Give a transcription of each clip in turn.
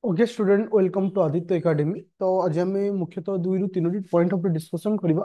Okay student welcome to Aditya academy. तो आज आम मुख्यतः 2 ରୁ 3ଟି पॉइंट ऑफ डिस्कशन करवा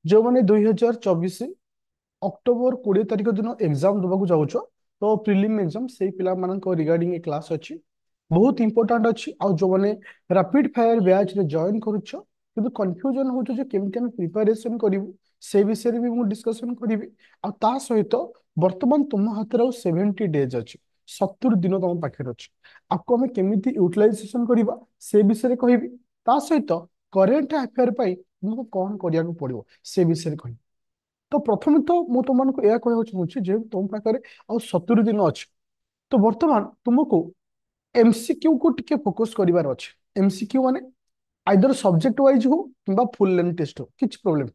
जो मैंने 2024 अक्टोबर 20 तारिख दिन एग्जाम देवाक जाऊछ। तो प्रिलिम एग्जाम से पिला रिगार्डिंग ए क्लास अच्छी बहुत इंपोर्टाट अच्छी आ जो मैंने रैपिड फायर बैच रे जॉइन करूछ किंतु कंफ्यूजन हो जे केमती हम प्रिपरेशन करिवु से विषय रे भी मु डिस्कशन करिवि। आ ता सहित वर्तमान तुम हाथ रे 70 डेज अच्छी 70 दिन तुम पाखे अच्छी आपको हमें केमिति यूटिलाइजेशन करवा से विषय कहबी। ता सहित करेंट अफेयर पाई तुमको कौन करिया को पड़िवो से विषय कहबी। तो प्रथमे तो मु तुमको यह कहना चाहूँगी जे तुम पाखे आ 70 दिन अच्छी तो वर्तमान तुमको एमसीक्यू को टिके फोकस करिवार अछि। एमसीक्यू माने आइदर सब्जेक्ट वाइज हो किंबा फुल लेंथ टेस्ट हो किछ प्रॉब्लम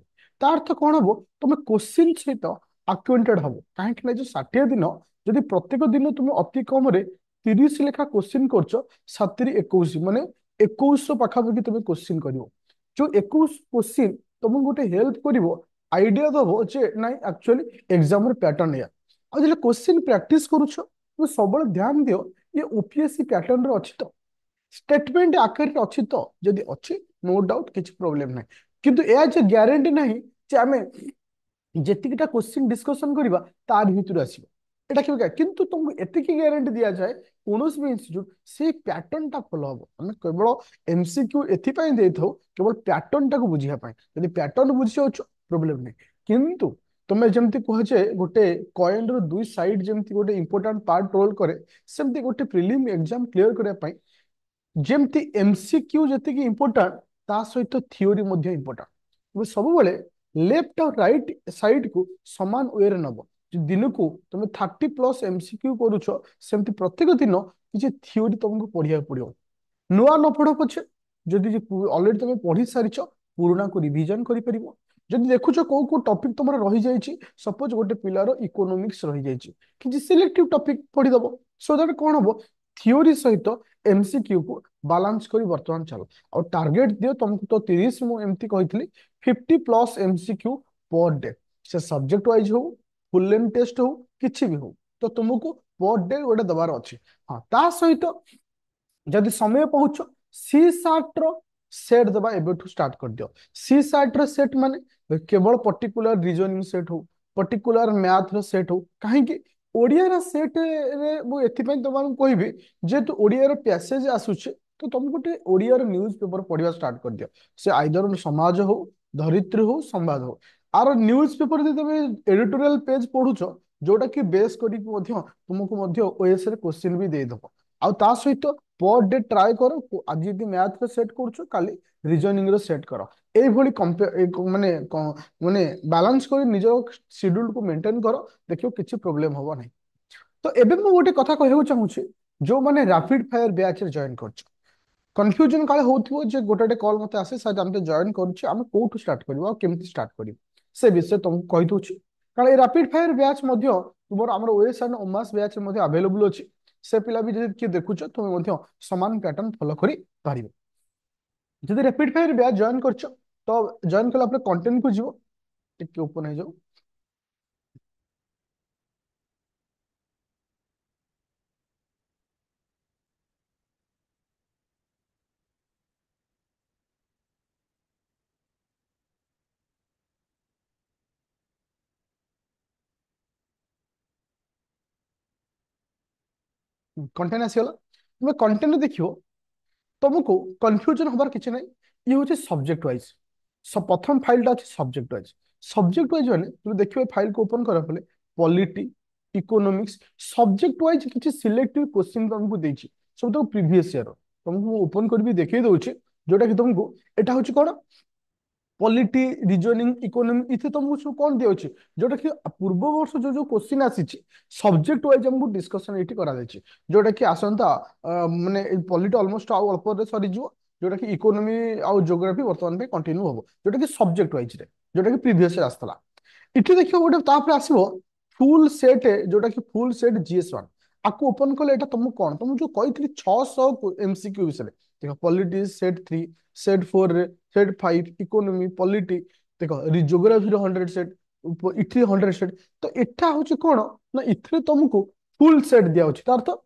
ता अर्थ कौन हबो तुम क्वेश्चन सहित अक्वेंटेड हबो काहे जो 60 दिन जदि प्रत्येक दिन तुम अति कम रे 30 लेखा क्वेश्चन करछो 7 × 21 माने 2100 पाखापाखि तुम क्वेश्चन करिवो। जो 21 क्वेश्चन तुमको गोटे हेल्प करिवो आइडिया दबो जे नाइ एक्चुअली एग्जाम रे पैटर्न या आ जले क्वेश्चन प्रैक्टिस करूछो तुम सब ध्यान दियो ये ओपीएससी पैटर्न रे अछि तो स्टेटमेंट आखिर अच्छी तो जदि अच्छी नो डाउट किसी प्रोब्लेम ना किंतु यह जे ग्यारंटी नहीं जे आमे जेतिकिटा क्वेश्चन डिस्कशन करबा तार भितर आसीबो एटा केबे किंतु तुमको एतिकी ग्यारंटी दिया जाए कोनोस भी इंस्टीट्यूट से पैटर्न टा फॉलो हबो हम केवल एमसीक्यू एथि पई देथौ केवल पैटर्न टा को बुझिया पई यदि पैटर्न बुझियो प्रोब्लेम नहीं किंतु तुम जमती कह जे गोटे कॉइन रो दुई साइड जमती गोटे इंपोर्टेंट पार्ट रोल करे सेमती गोटे प्रीलिम एग्जाम क्लियर करबा पई जेमती एमसीक्यू जति इंपोर्टाट ता सहित थियोरी मध्य इंपोर्टाट सब लेफ्ट और राइट साइड को समान वे रे नब दिन को तुम 30+ एमसीक्यू करूछ सेमती प्रत्येक दिन किसी थियोरी तुमको पढ़िया पड़ो नुआ न पढ़ पछे जदि ऑलरेडी तुम पढ़ी सारिछ पुराना को रिवीजन करि परिबो। जदि देखुछ को टॉपिक तुम रही जाइछि सपोज गोटे पिलार इकोनॉमिक्स रही जाइछि कि सिलेक्टिव टॉपिक पढ़ी दबो सो दैट कोन हबो थियोरी सहित एमसीक्यू को बालांस करी वर्तमान चल और टारगेट दियो तुमको तो 30 मु एमती कहितली 50+ एमसीक्यू पर डे से सब्जेक्ट वाइज हो फुल लेंथ टेस्ट हो किछि भी हो तो तुमको पर डे गोटे दबार अछि। हाँ ता सहित जदि समय पहुंच सी सार्ट रो सेट दबा एबेठू स्टार्ट कर दियो। सी सार्ट रो सेट माने केवल पर्टिकुलर रीजनिंग सेट हो पर्टिकुलर मैथ रो सेट हो कहीं ओडिया रो सेट रे मु एथि पई तमन कहबी जेतु ओडिया रो पैसेज आसुचे तो तुम गोटे ओडिया रो न्यूज़ पेपर पढ़िया स्टार्ट कर दियो से आइदर समाज हो धरित्री हो संवाद हो आर न्यूज़ पेपर दे तबे एडिटोरियल पेज पढुछ जोटा कि बेस करी मध्य तुमको मध्य ओएस रे क्वेश्चन भी दे दबो आ ता सहित पर डे ट्राए करो आज यदि मैथ रे सेट करूछ काली रीजनिंग रो सेट करो एई भली माने माने बैलेंस कर निज शेड्यूल को मेंटेन करो देखियो किछि प्रॉब्लम होबो नहीं। तो एबे मु गोटे कथा कहबो चाहूछि जो माने रैपिड फायर बैच रे जॉइन करछ कंफ्यूजन काले होथिबो जे गोटे कॉल मते आसे साथ हम जॉइन करूछि हम कोठु स्टार्ट करबो केमति स्टार्ट करबो से विषय तुमको कहि दोछि कारण ए रैपिड फायर बैच मध्य तुमर हमर OS and ओमास batch Madhya available अछि से पिला भी जदि कि देखुछ तुम मध्य समान पैटर्न फॉलो करि पारिबो। जदि रैपिड फायर बैच जॉइन करछ तो जॉइन कला पर कंटेंट को जीवो टिके ओपन हे जाओ। कंटेंट आसीगला तुम कंटेंट देखियो तुमको कंफ्यूजन हबार किसी ना ये हूँ सब्जेक्ट वाइज सब प्रथम फाइलटा अच्छे सब्जेक्ट वाइज मैंने तुम देखिए फाइल को ओपन करा पड़े पॉलिटी इकोनॉमिक्स सब्जेक्ट वाइज किसी सिलेक्टिव क्वेश्चन तुमको देछि सब तो प्रीवियस ईयर तुमको ओपन कर भी देखिए दउछि जोटा कि तुमको एटा होछि कोन पॉलिटी रीजनिंग इकोनॉमी इथे तुमको सब कौन दिया अछि जोटा कि पूर्व वर्ष जो जो क्वेश्चन आसीछि सब्जेक्ट वाइज हमको डिस्कशन एठी करा जायछि जोटा कि आसंता माने पॉलिटी ऑलमोस्ट आउ अल्प रे सरी जो जोटा कि इकोनॉमी आउ ज्योग्राफी वर्तमान पे कंटिन्यू हबो जोटा कि सब्जेक्ट वाइज रे जोटा कि प्रीवियस रे आस्तला इठी देखियो गोटे तापर आसीबो फुल सेट जोटा कि फुल सेट जीएस1 आको ओपन कले एटा तुमको कोन तुम जो कहितली 600 एमसीक्यू विषय देखो पॉलिटी सेट 3 सेट 4 रे सेट 5 इकोनॉमी पॉलिटी देखो ज्योग्राफी रो 100 सेट इथि 100 सेट तो एटा होची कोन ना इथरे तुमको फुल सेट दिया होची तार तो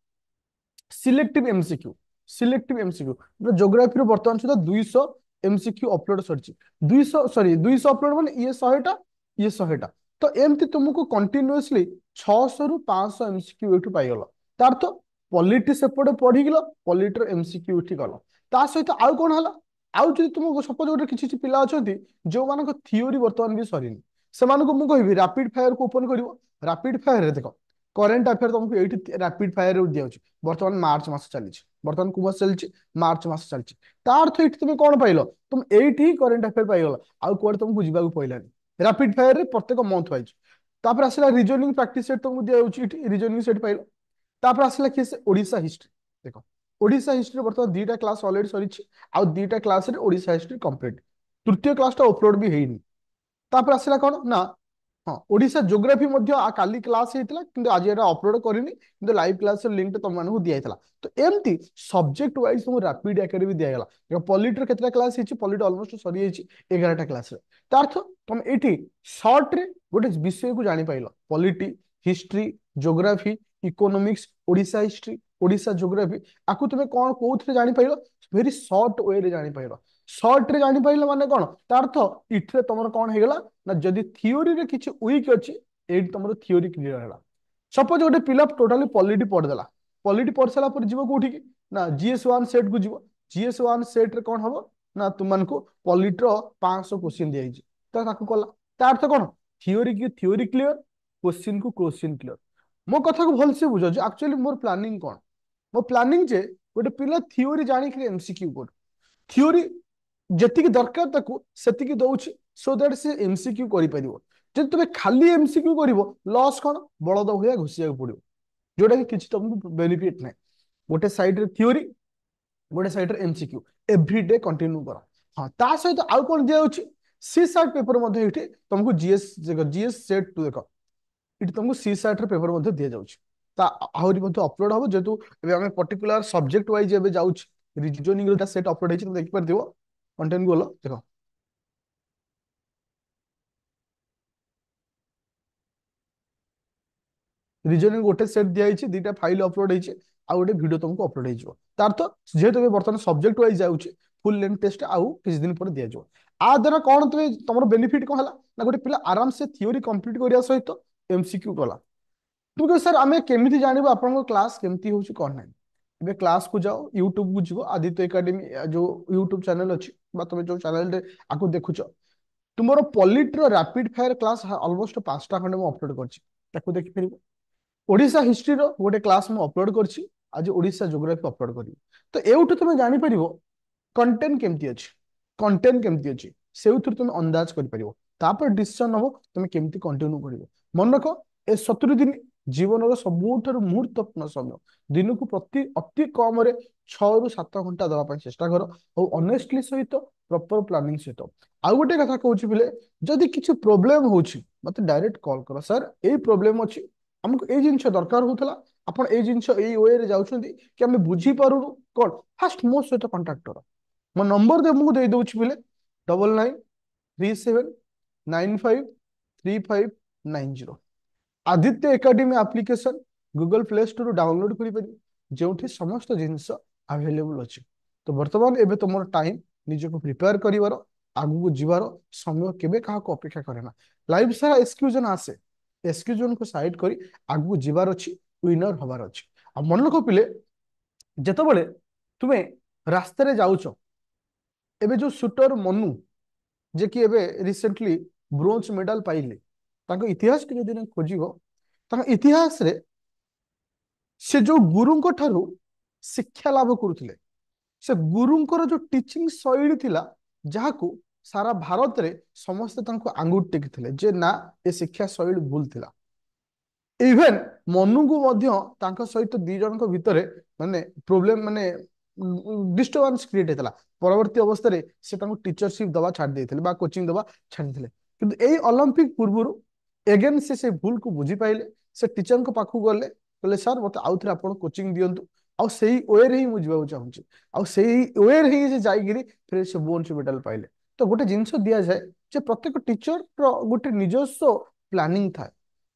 selective MCQ selective MCQ geography रो वर्तमान सुधा 200 एमसीक्यू अपलोड सरी 200 सॉरी 200 अपलोड माने ये 100टा ये 100टा तो एमती तुमको कंटिन्यूअसली 600 रु 500 एमसीक्यू एठू पाइगल तार तो पॉलिटी सेपटे पढ़ीगल पॉलिटर एमसीक्यू एठी गल ता सहित आउ कोन हला आउ जदि तुमको सपोज गोटे किछि पिला अछंती जो मानक थियोरी वर्तमान भी सरीनी सेमानको मु कहबी रैपिड फायर को ओपन करिवो रैपिड फायर रे देखो करेंट अफेयर तुमको एठी रैपिड फायर रे दिया वर्तमान मार्च मास चली वर्तमान को मास चलछि मार्च मास चलछि तार तो एठी तुम कोन पाइलो तुम एठी ही करेंट अफेयर पाइगल आउ कोड तुमको जिबा को पइलानी रैपिड फायर रे प्रत्येक मंथ वाइज तापर आसला रीजनिंग प्रैक्टिस सेट तुमको दिया होछि एठी रीजनिंग सेट पाइलो तापर आसला कि से ओडिसा हिस्ट्री देखो ओडिसा हिस्ट्री वर्तमान दुईटा क्लास ऑलरेडी सरीछि आउ दुईटा क्लास रे ओडिसा हिस्ट्री कंप्लीट तृतीय क्लास टा अपलोड भी हेइनी तापर आसला कोन ना हाँ ओडिशा ज्योग्राफी मध्य काली क्लास हेतिला किंतु आज एटा अपलोड करिनी किंतु लाइव क्लास रे लिंक तुम मानकु दिया हेतला तो एमती सब्जेक्ट वाइज तुम रैपिड एकेडमी दिया गेला देखो पॉलिटर केतरा क्लास हेछि पॉलिट ऑलमोस्ट सरी हेछि 11टा क्लास रे तार अर्थ तुम एठी शॉर्ट रे गोटे विषय को जानि पाइलो polity history geography economics Odisha history Odisha geography आकु तुमे कोन कोउथरे जानि पाइलो वेरी शॉर्ट वे रे जानि पाइलो शॉर्ट रे जानि पाइलो माने कोन तार अर्थ इथरे तमर कोन हेगला ना जदि थियोरी रे किछि वीक अछि एठी तमर थियोरी क्लियर हैला सपोज गोटे पिला टोटली पॉलिटी पढ़ देला पॉलिटी पढ़ साला पर जीवो कोठी की ना जीएस1 सेट को जीवो जीएस1 सेट रे कोन हबो ना तुमन को पॉलिटी रो 500 क्वेश्चन दिया हिची त ताकू कला त अर्थ कोन थियोरी की थियोरी क्लियर क्वेश्चन को क्वेश्चन क्लियर मो कथा को भल से बुझो जे एक्चुअली मोर प्लानिंग कोन मो प्लानिंग जे गोटे पिला थियोरी जानि के एमसीक्यू कोड थियोरी जेतिकी दरकार ताकू सेतिकी दउछि सो दैट से एमसीक्यू करि परिबो जे तुमे खाली एमसीक्यू करिवो लॉस कोन बळद होया घुसिया पड़िबो जोटा कि किछि तुमको बेनिफिट नै गोटे साइड रे थियोरी गोटे साइड रे एमसीक्यू एवरीडे कंटिन्यू कर हां ता सहित आउ कोन दिया होछि सी सार्ट पेपर मध्ये इठी तुमको जीएस जीएस सेट टू देखो इठी तुमको सी सार्ट रे पेपर मध्ये दिया जाउछि ता आहुरी मध्ये अपलोड हबो जेतु एबे हमें पर्टिकुलर सब्जेक्ट वाइज एबे जाउछि रीजनिंग रे सेट अपलोड हेछि तुम देखि परदिबो कंटेंट गोलो देखो रीजनिंग गोटे सेट दिया होइछि दुईटा फाइल अपलोड होइछि आ गोटे वीडियो तुमको अपलोड होइछो तार तो जेहेतु ए वर्तमान सब्जेक्ट वाइज जाउछि फुल लेंथ टेस्ट आउ किछ दिन पर दिया जो आ द्वारा कोन तुमे तमरो बेनिफिट कोन हला ना गोटे पिला आराम से थ्योरी कंप्लीट करिया सहित एमसीक्यू कला तुमको सर आमे केमिति जानिबो आपन क्लास केमिति होछि कोन नै एबे क्लास को जाओ यूट्यूब को जीवो आदित्य एकेडमी जो यूट्यूब चैनल अछि बा तुमे जो चैनल रे आको देखुछो तुमरो पॉलिट रो रैपिड फायर क्लास ऑलमोस्ट 5टा खंडे म अपलोड करछि ताको देखि फेरिबो ओडिशा हिस्ट्री रो गोटे क्लास मु अपलोड करछि आज ओडिशा ज्योग्राफी अपलोड करी तो एउठु तुमे जानि परिबो कंटेंट केमती अछि कंटेंट केमती अछि सेउथुर तुमे अंदाज करि परिबो तापर डिसीजन हो तुमे केमती कंटिन्यू करिवो मन रखो ए 70 दिन जीवन रो सबुठार मुहूर्तपूर्ण समय दिन को प्रति अति कम रे 6 रु 7 घंटा दवा ପାଇଁ चेष्टा करो और ऑनेस्टली सहित प्रॉपर प्लानिंग सहित आ गोटे कथा कहूची बिले जदि किछु प्रॉब्लम होची मते डायरेक्ट कॉल करो सर ए प्रॉब्लम अछि हमको ए जिंस दरकार होतला अपन ए जिंस ए वे रे जाउछंती कि हम बुझी पारु कोन फर्स्ट मो सहित कांटेक्ट करो मो नंबर दे मुको दे दोछि बिले 9937953590 Aditya academy application Google play store download करि पारि जेउठी समस्त जिंस अवेलेबल अछि तो वर्तमान एबे तुमर टाइम निजे को प्रिपेयर करिवार आगु को जीवार समय केबे कहा को अपेक्षा करेना लाइव सारा एक्सक्यूजन आसे एक्सक्यूजन को साइड करी आगु को जीवार अछि विनर हबार अछि आ मन को पिले जेतबेले तुमे रास्ता रे जाउछो एबे जो शूटर मनु जे कि एबे रिसेंटली ब्रोंज मेडल पाइले ताको इतिहास के दिन खोजिबो ताको इतिहास रे से जो गुरुंको ठारू शिक्षा लाभ करुथिले से गुरुंकर जो टीचिंग शैली थिला जहाकू सारा भारत रे समस्त तांको आंगुठ टेकिथिले जे ना ए शिक्षा शैली भूल थिला इवन मनु को मध्य तांको सहित दी जनक भितरे माने प्रॉब्लम माने डिस्टर्बेंस क्रिएट हेतला परवर्ती अवस्था रे से तांको टीचरशिप दवा छाड़ देथिले बा कोचिंग दवा छाड़ देथिले किंतु एई ओलंपिक पूर्वरु एगेन से भूल को बुझी पाइले से टीचर को पाखु गले कहले सर मते आउथरे आपण कोचिंग दियंतु आ सेही वे रे ही मु जीवा चाहूची आ सेही वे रे ही से जाईगिरी फिर से ब्रोंज मेडल पाइले तो गोटे जिंस दिया जाए जे प्रत्येक टीचर रो गोटे निजस्व प्लानिंग थाए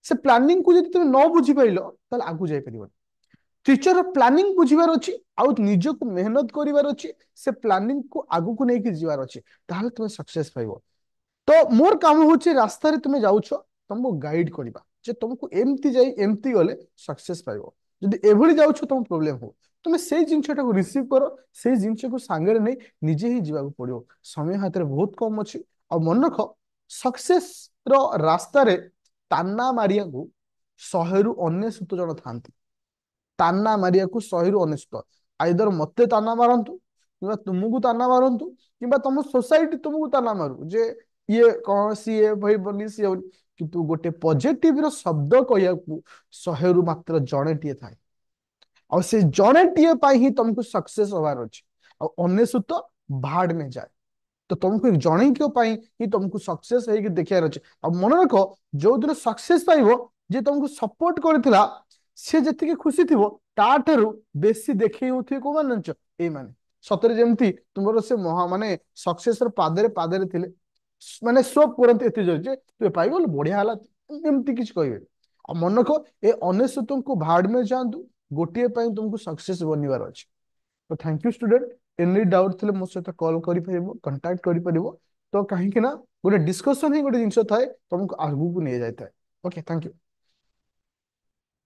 से प्लानिंग को जदि तुम न बुझी पाइलो ताले आगु जाई परिबो फ्यूचर प्लानिंग बुझिबार अछि आउ निजको मेहनत करिवार अछि से प्लानिंग को आगु को नेकी जीवार अछि ताहले तुम सक्सेस पाइबो। तो मोर काम होची रास्ता रे तुम जाउछ तुमको गाइड करबा जे तुमको एमती जाई एमती गले सक्सेस पाइबो। जदि एभली जाउछ तुम प्रॉब्लम हो तुम से जिनछटा को रिसीव करो से जिनछ को सांगे नै निजे ही जीवा को पड़ियो। समय हाथ रे बहुत कम अछि आ मन रख सक्सेस रो रास्ता रे ताना मारिया को 100 रु 99 जन थांती। ताना मारिया को 100 रु 99 आइदर मते ताना मारंतु किंबा तुमको ताना मारंतु किंबा तुम सोसाइटी तुमको ताना मारू जे ये कौन सी है भाई बनी सी है। किंतु गोटे पॉजिटिव रो शब्द कहया को 100 रु मात्र जणे टिए थाए और से जणे टिए पाई ही तुमको सक्सेस होवार अछि और 99 भाड़ में जाए। तो तुमको एक जणे क्यों पाई ही तुमको सक्सेस है कि देखियार अछि। और मन रखो जो दिन सक्सेस पाइबो जे तुमको सपोर्ट करथिला से जति के खुशी थिबो ताठारु बेसी देखै होथि को मानछ ए माने सतरे जेमती तुमरो से महा माने सक्सेस र पादरे पादरे थिले माने सब करंत एते जे तू पाइगल बढ़िया हला एमती किछ कहबे। आ मन रखो ए 99 को भाड़ में जांतु गोटिए पाई तुमको सक्सेस बनिवार अछि। तो thank you student any doubt थिले मो सहित कॉल करि परिबो कांटेक्ट करि परिबो। तो काहे कि ना गोटे डिस्कशन ही गोटे जिंस थाए तुमको आगु को नहीं जाय थाए। Okay thank you.